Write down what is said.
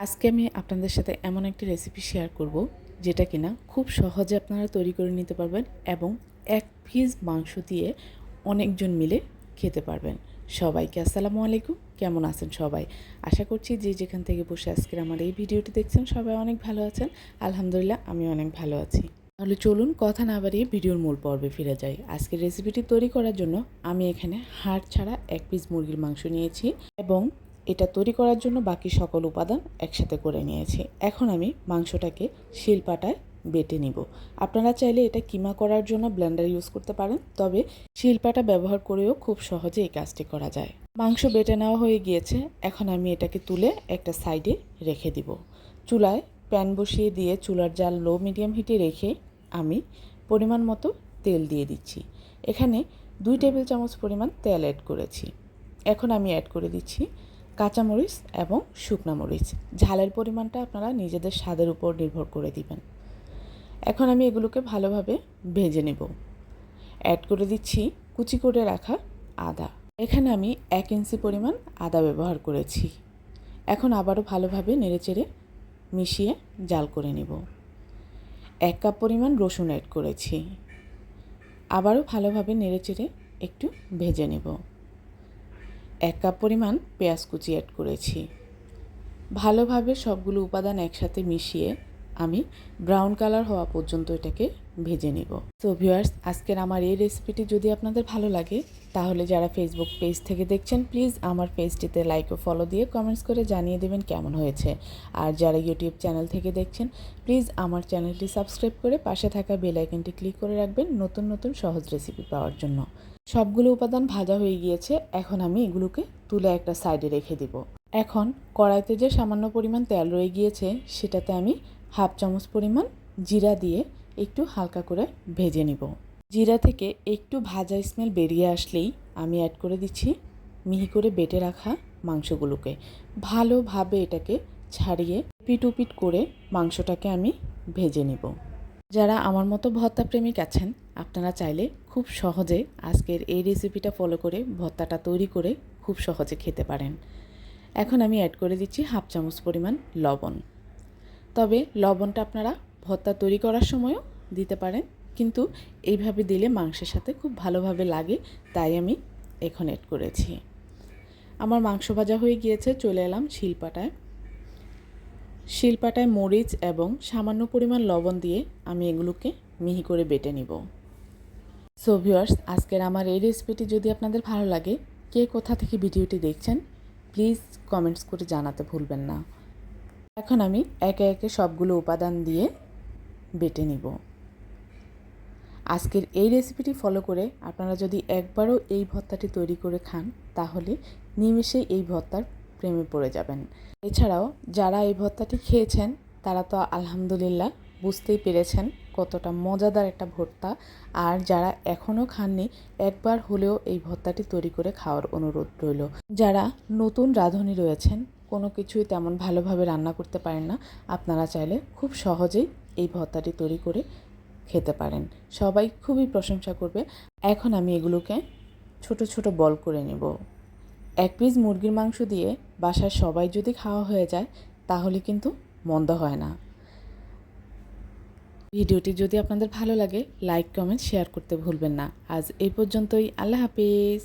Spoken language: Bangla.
আজকে আমি আপনাদের সাথে এমন একটি রেসিপি শেয়ার করব যেটা কিনা খুব সহজে আপনারা তৈরি করে নিতে পারবেন এবং এক পিস মাংস দিয়ে অনেকজন মিলে খেতে পারবেন। সবাইকে আসসালামু আলাইকুম, কেমন আছেন সবাই? আশা করছি যে যেখান থেকে বসে আজকের আমার এই ভিডিওটি দেখছেন সবাই অনেক ভালো আছেন। আলহামদুলিল্লাহ আমি অনেক ভালো আছি। তাহলে চলুন কথা না বাড়িয়ে ভিডিওর মূল পর্বে ফিরে যাই। আজকের রেসিপিটি তৈরি করার জন্য আমি এখানে হাড় ছাড়া এক পিস মুরগির মাংস নিয়েছি এবং এটা তৈরি করার জন্য বাকি সকল উপাদান একসাথে করে নিয়েছি। এখন আমি মাংসটাকে শিলপাটায় বেটে নিব। আপনারা চাইলে এটা কিমা করার জন্য ব্লেন্ডার ইউজ করতে পারেন, তবে শিলপাটা ব্যবহার করেও খুব সহজে এই কাজটি করা যায়। মাংস বেটে নেওয়া হয়ে গিয়েছে, এখন আমি এটাকে তুলে একটা সাইডে রেখে দিব। চুলায় প্যান বসিয়ে দিয়ে চুলার জাল লো মিডিয়াম হিটে রেখে আমি পরিমাণ মতো তেল দিয়ে দিচ্ছি। এখানে 2 টেবিল চামচ পরিমাণ তেল অ্যাড করেছি। এখন আমি অ্যাড করে দিচ্ছি কাঁচামরিচ এবং শুকনা মরিচ। ঝালের পরিমাণটা আপনারা নিজেদের স্বাদের উপর নির্ভর করে দিবেন। এখন আমি এগুলোকে ভালোভাবে ভেজে নেব। অ্যাড করে দিচ্ছি কুচি করে রাখা আদা। এখানে আমি 1 ইঞ্চি পরিমাণ আদা ব্যবহার করেছি। এখন আবারও ভালোভাবে নেড়েচেড়ে মিশিয়ে জাল করে নেব। 1 কাপ পরিমাণ রসুন অ্যাড করেছি। আবারও ভালোভাবে নেড়েচেড়ে একটু ভেজে নেব। 1 কাপ পরিমাণ পেঁয়াজ কুচি অ্যাড করেছি। ভালোভাবে সবগুলো উপাদান একসাথে মিশিয়ে আমি ব্রাউন কালার হওয়া পর্যন্ত এটাকে ভেজে নেব। তো ভিউয়ার্স, আজকের আমার এই রেসিপিটি যদি আপনাদের ভালো লাগে তাহলে যারা ফেসবুক পেজ থেকে দেখছেন প্লিজ আমার পেজটিতে লাইক ও ফলো দিয়ে কমেন্টস করে জানিয়ে দেবেন কেমন হয়েছে। আর যারা ইউটিউব চ্যানেল থেকে দেখছেন প্লিজ আমার চ্যানেলটি সাবস্ক্রাইব করে পাশে থাকা বেল আইকনটি ক্লিক করে রাখবেন নতুন নতুন সহজ রেসিপি পাওয়ার জন্য। সবগুলো উপাদান ভাজা হয়ে গিয়েছে, এখন আমি এগুলোকে তুলে একটা সাইডে রেখে দিব। এখন কড়াইতে যে সামান্য পরিমাণ তেল রয়ে গিয়েছে সেটাতে আমি 1/2 চামচ পরিমাণ জিরা দিয়ে একটু হালকা করে ভেজে নিব। জিরা থেকে একটু ভাজা স্মেল বেরিয়ে আসলেই আমি অ্যাড করে দিচ্ছি মিহি করে বেটে রাখা মাংসগুলোকে। ভালোভাবে এটাকে ছাড়িয়ে পিট করে মাংসটাকে আমি ভেজে নিব। যারা আমার মতো ভর্তা প্রেমিক আছেন আপনারা চাইলে খুব সহজে আজকের এই রেসিপিটা ফলো করে ভর্তাটা তৈরি করে খুব সহজে খেতে পারেন। এখন আমি অ্যাড করে দিচ্ছি 1/2 চামচ পরিমাণ লবণ। তবে লবণটা আপনারা ভর্তা তৈরি করার সময়ও দিতে পারেন, কিন্তু এইভাবে দিলে মাংসের সাথে খুব ভালোভাবে লাগে, তাই আমি এখন অ্যাড করেছি। আমার মাংস ভাজা হয়ে গিয়েছে, চলে এলাম শিলপাটায় মরিচ এবং সামান্য পরিমাণ লবণ দিয়ে আমি এগুলোকে মিহি করে বেটে নিব। সো ভিউয়ার্স, আজকের আমার এই রেসিপিটি যদি আপনাদের ভালো লাগে, কে কোথা থেকে ভিডিওটি দেখছেন প্লিজ কমেন্টস করে জানাতে ভুলবেন না। এখন আমি একে একে সবগুলো উপাদান দিয়ে বেটে নিব। আজকের এই রেসিপিটি ফলো করে আপনারা যদি একবারও এই ভর্তাটি তৈরি করে খান তাহলে নিমেষেই এই ভর্তার প্রেমে পড়ে যাবেন। এছাড়াও যারা এই ভর্তাটি খেয়েছেন তারা তো আলহামদুলিল্লাহ বুঝতেই পেরেছেন কতটা মজাদার একটা ভর্তা। আর যারা এখনও খাননি একবার হলেও এই ভর্তাটি তৈরি করে খাওয়ার অনুরোধ রইল। যারা নতুন রাঁধুনি রয়েছেন, কোনো কিছুই তেমন ভালোভাবে রান্না করতে পারেন না, আপনারা চাইলে খুব সহজেই এই ভর্তাটি তৈরি করে খেতে পারেন। সবাই খুবই প্রশংসা করবে। এখন আমি এগুলোকে ছোট ছোট বল করে নেব। 1 পিস মুরগির মাংস দিয়ে বাসায় সবাই যদি খাওয়া হয়ে যায় তাহলে কিন্তু মন্দ হয় না। ভিডিওটি যদি আপনাদের ভালো লাগে লাইক কমেন্ট শেয়ার করতে ভুলবেন না। আজ এই পর্যন্তই। আল্লাহ হাফিজ।